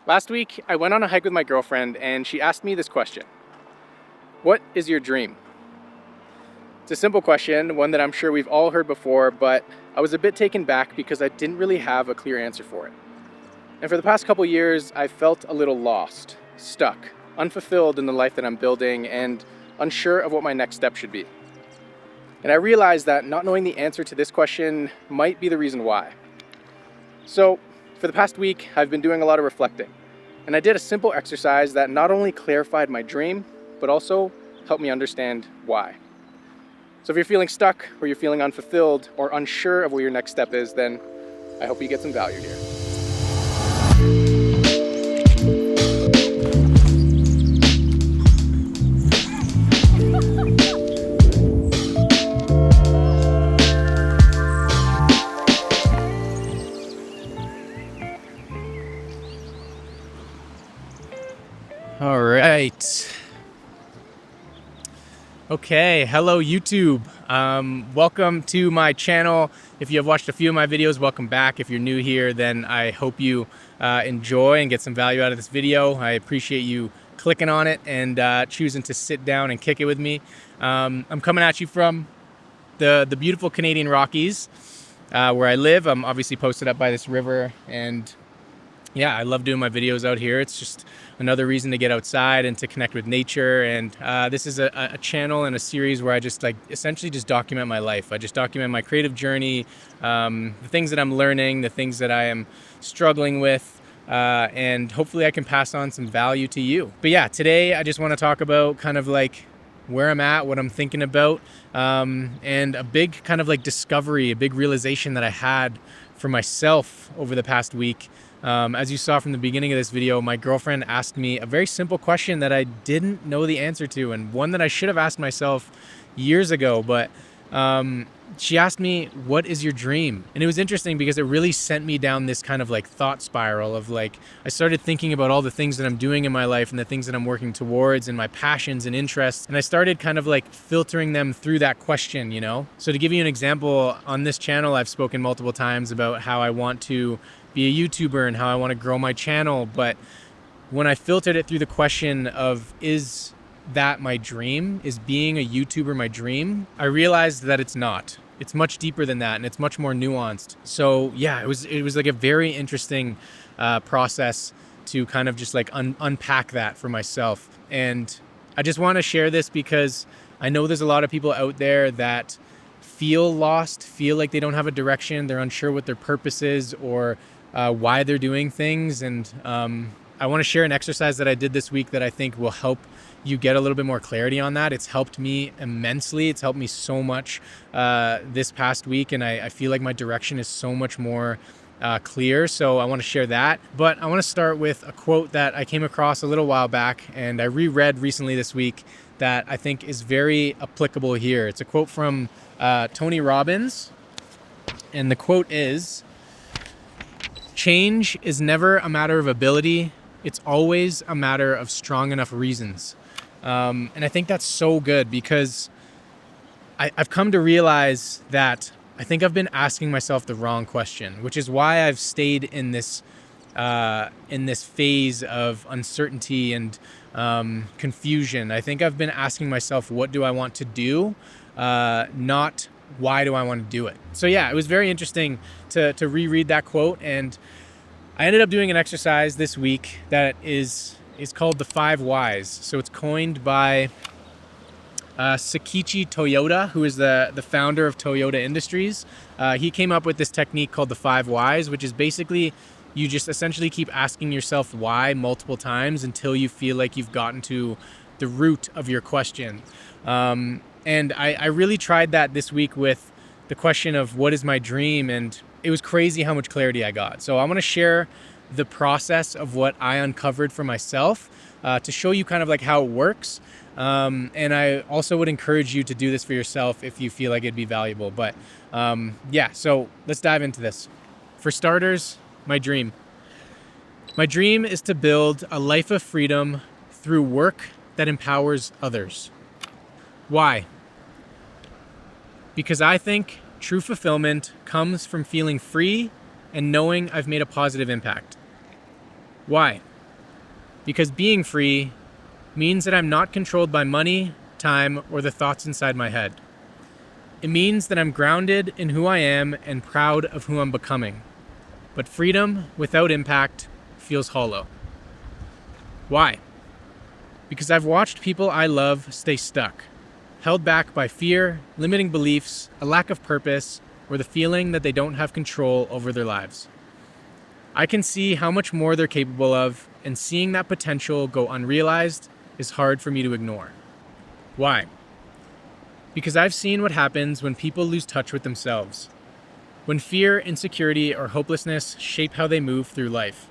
Last week, I went on a hike with my girlfriend and she asked me this question. What is your dream? It's a simple question, one that I'm sure we've all heard before, but I was a bit taken back because I didn't really have a clear answer for it. And for the past couple years, I felt a little lost, stuck, unfulfilled in the life that I'm building, and unsure of what my next step should be. And I realized that not knowing the answer to this question might be the reason why. So, for the past week, I've been doing a lot of reflecting. And I did a simple exercise that not only clarified my dream, but also helped me understand why. So if you're feeling stuck, or you're feeling unfulfilled, or unsure of what your next step is, then I hope you get some value here. All right. Okay, hello YouTube. Welcome to my channel. If you have watched a few of my videos, welcome back. If you're new here, then I hope you enjoy and get some value out of this video. I appreciate you clicking on it and choosing to sit down and kick it with me. I'm coming at you from the beautiful Canadian Rockies, where I live. I'm obviously posted up by this river, and yeah, I love doing my videos out here. It's just another reason to get outside and to connect with nature. And this is a channel and a series where I just essentially just document my life. I just document my creative journey, the things that I'm learning, the things that I am struggling with, and hopefully I can pass on some value to you. But yeah, today I just want to talk about kind of like where I'm at, what I'm thinking about, and a big kind of like discovery, a big realization that I had for myself over the past week. As you saw from the beginning of this video, my girlfriend asked me a very simple question that I didn't know the answer to, and one that I should have asked myself years ago. But she asked me, what is your dream? And it was interesting because it really sent me down this kind of like thought spiral of like, I started thinking about all the things that I'm doing in my life and the things that I'm working towards and my passions and interests. And I started kind of like filtering them through that question, you know? So to give you an example, on this channel, I've spoken multiple times about how I want to be a YouTuber and how I want to grow my channel. But when I filtered it through the question of, is that my dream? Is being a YouTuber my dream? I realized that it's not. It's much deeper than that, and it's much more nuanced. So yeah, it was like a very interesting process to kind of just like unpack that for myself. And I just want to share this because I know there's a lot of people out there that feel lost, feel like they don't have a direction, they're unsure what their purpose is or why they're doing things. And I want to share an exercise that I did this week that I think will help you get a little bit more clarity on that. It's helped me immensely. It's helped me so much this past week, and I feel like my direction is so much more clear. So I want to share that. But I want to start with a quote that I came across a little while back and I reread recently this week that I think is very applicable here. It's a quote from Tony Robbins, and the quote is, "Change is never a matter of ability. It's always a matter of strong enough reasons." And I think that's so good because I've come to realize that I think I've been asking myself the wrong question, which is why I've stayed in this phase of uncertainty and confusion. I think I've been asking myself, what do I want to do? Not why do I want to do it? So yeah, it was very interesting to reread that quote, and I ended up doing an exercise this week that is called the 5 Whys. So it's coined by Sakichi Toyoda, who is the founder of Toyota Industries. He came up with this technique called the 5 Whys, which is basically you just essentially keep asking yourself why multiple times until you feel like you've gotten to the root of your question. And I really tried that this week with the question of what is my dream, and it was crazy how much clarity I got. So I want to share the process of what I uncovered for myself to show you kind of like how it works. And I also would encourage you to do this for yourself if you feel like it'd be valuable. But yeah, so let's dive into this. For starters, my dream. My dream is to build a life of freedom through work that empowers others. Why? Because I think true fulfillment comes from feeling free and knowing I've made a positive impact. Why? Because being free means that I'm not controlled by money, time, or the thoughts inside my head. It means that I'm grounded in who I am and proud of who I'm becoming. But freedom without impact feels hollow. Why? Because I've watched people I love stay stuck, held back by fear, limiting beliefs, a lack of purpose, or the feeling that they don't have control over their lives. I can see how much more they're capable of, and seeing that potential go unrealized is hard for me to ignore. Why? Because I've seen what happens when people lose touch with themselves, when fear, insecurity, or hopelessness shape how they move through life.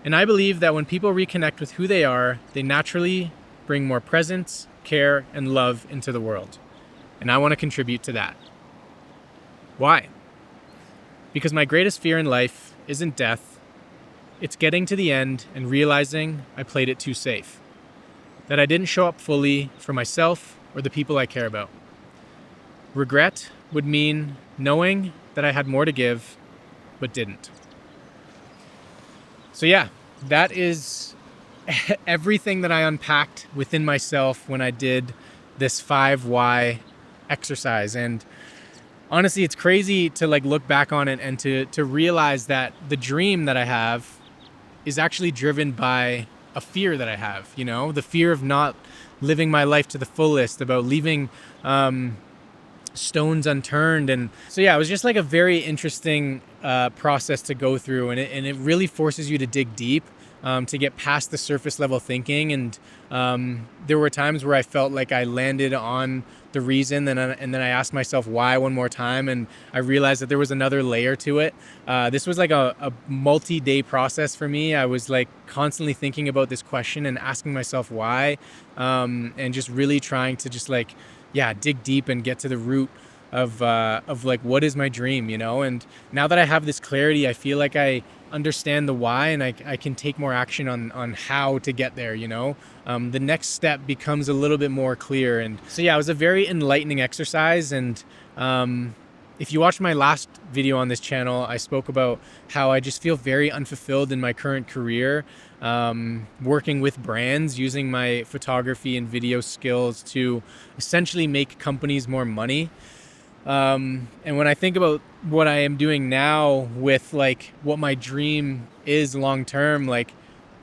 And I believe that when people reconnect with who they are, they naturally bring more presence, care, and love into the world. And I want to contribute to that. Why? Because my greatest fear in life isn't death. It's getting to the end and realizing I played it too safe. That I didn't show up fully for myself or the people I care about. Regret would mean knowing that I had more to give, but didn't. So yeah, that is everything that I unpacked within myself when I did this 5 why exercise. And honestly, it's crazy to look back on it and to realize that the dream that I have is actually driven by a fear that I have, the fear of not living my life to the fullest, about leaving stones unturned. And so yeah, it was just a very interesting process to go through, and it really forces you to dig deep, to get past the surface level thinking. And there were times where I felt like I landed on the reason, and then I asked myself why one more time, and I realized that there was another layer to it. This was a multi-day process for me. I was constantly thinking about this question and asking myself why, and just really trying to dig deep and get to the root of what is my dream, And now that I have this clarity, I feel like I understand the why, and I can take more action on how to get there, The next step becomes a little bit more clear. And so yeah, it was a very enlightening exercise. And if you watched my last video on this channel, I spoke about how I just feel very unfulfilled in my current career, working with brands, using my photography and video skills to essentially make companies more money. And when I think about what I am doing now with what my dream is long term,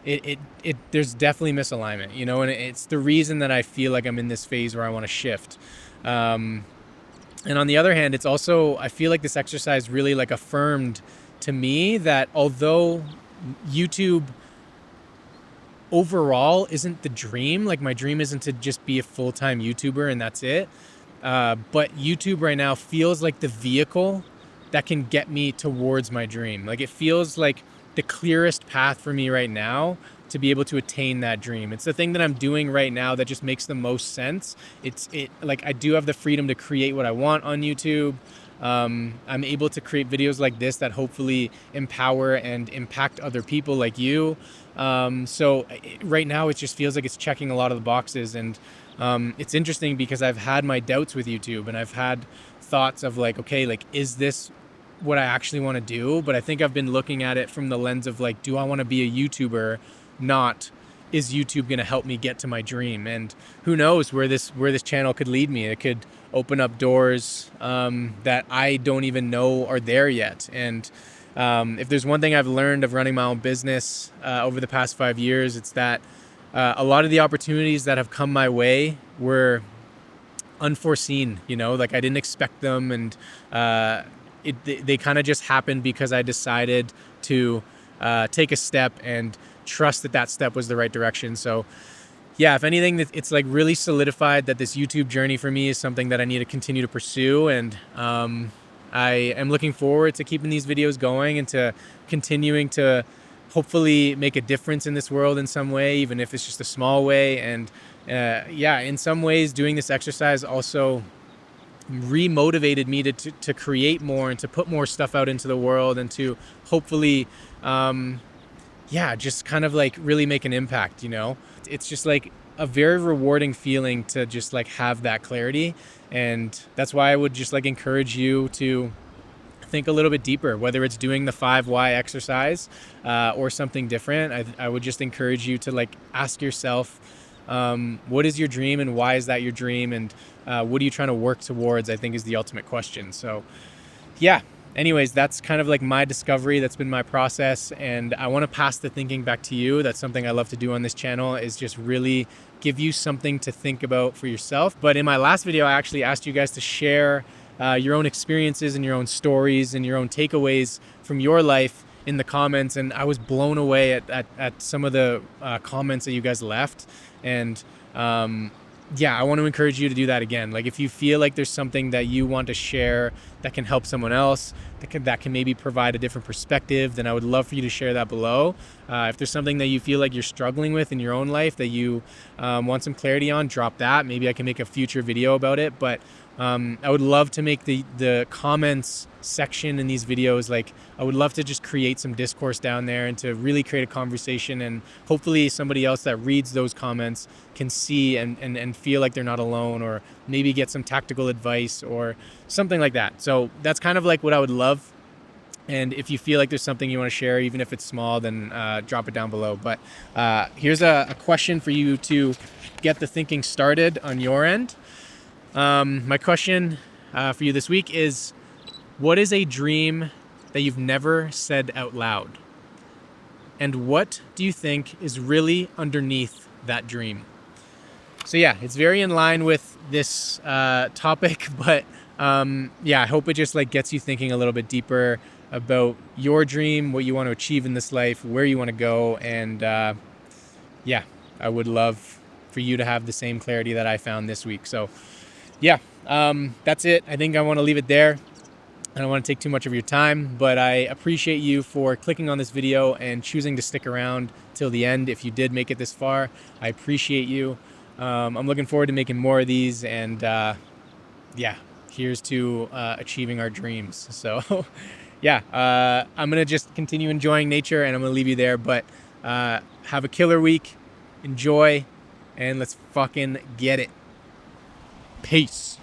there's definitely misalignment, and it's the reason that I feel like I'm in this phase where I want to shift. And on the other hand, it's also, I feel like this exercise really affirmed to me that although YouTube overall isn't the dream, my dream isn't to just be a full-time YouTuber and that's it. But YouTube right now feels like the vehicle that can get me towards my dream. It feels like the clearest path for me right now to be able to attain that dream. It's the thing that I'm doing right now that just makes the most sense. I do have the freedom to create what I want on YouTube. I'm able to create videos like this that hopefully empower and impact other people like you. So right now it just feels like it's checking a lot of the boxes. And it's interesting because I've had my doubts with YouTube, and I've had thoughts of is this what I actually want to do? But I think I've been looking at it from the lens of do I want to be a YouTuber? Not, is YouTube going to help me get to my dream? And who knows where this channel could lead me. It could open up doors that I don't even know are there yet. And if there's one thing I've learned of running my own business over the past 5 years, it's that a lot of the opportunities that have come my way were unforeseen, I didn't expect them, and they kind of just happened because I decided to take a step and trust that step was the right direction. So yeah, if anything, it's really solidified that this YouTube journey for me is something that I need to continue to pursue. And I am looking forward to keeping these videos going and to continuing to hopefully make a difference in this world in some way, even if it's just a small way. And in some ways, doing this exercise also remotivated me to create more and to put more stuff out into the world, and to hopefully just kind of really make an impact. It's just a very rewarding feeling to just have that clarity. And that's why I would just encourage you to think a little bit deeper, whether it's doing the 5 why exercise or something different. I would just encourage you to like ask yourself, what is your dream and why is that your dream, and what are you trying to work towards, I think is the ultimate question. So yeah, anyways, that's kind of like my discovery. That's been my process, and I want to pass the thinking back to you. That's something I love to do on this channel, is just really give you something to think about for yourself. But in my last video, I actually asked you guys to share your own experiences and your own stories and your own takeaways from your life in the comments, and I was blown away at some of the comments that you guys left. And yeah, I want to encourage you to do that again. Like if you feel like there's something that you want to share that can help someone else, that can maybe provide a different perspective, then I would love for you to share that below. If there's something that you feel like you're struggling with in your own life that you want some clarity on, drop that. Maybe I can make a future video about it. But I would love to make the comments section in these videos, like I would love to just create some discourse down there and to really create a conversation, and hopefully somebody else that reads those comments can see and feel like they're not alone, or maybe get some tactical advice or something like that. So that's kind of like what I would love. And if you feel like there's something you want to share, even if it's small, then drop it down below. But here's a question for you to get the thinking started on your end. My question for you this week is, what is a dream that you've never said out loud? And what do you think is really underneath that dream? So yeah, it's very in line with this topic, but yeah, I hope it just like gets you thinking a little bit deeper about your dream, what you want to achieve in this life, where you want to go. And yeah, I would love for you to have the same clarity that I found this week. So yeah, that's it. I think I want to leave it there. I don't want to take too much of your time, but I appreciate you for clicking on this video and choosing to stick around till the end. If you did make it this far, I appreciate you. I'm looking forward to making more of these, and yeah, here's to achieving our dreams. So yeah, I'm going to just continue enjoying nature, and I'm going to leave you there, but have a killer week, enjoy, and let's fucking get it. Peace.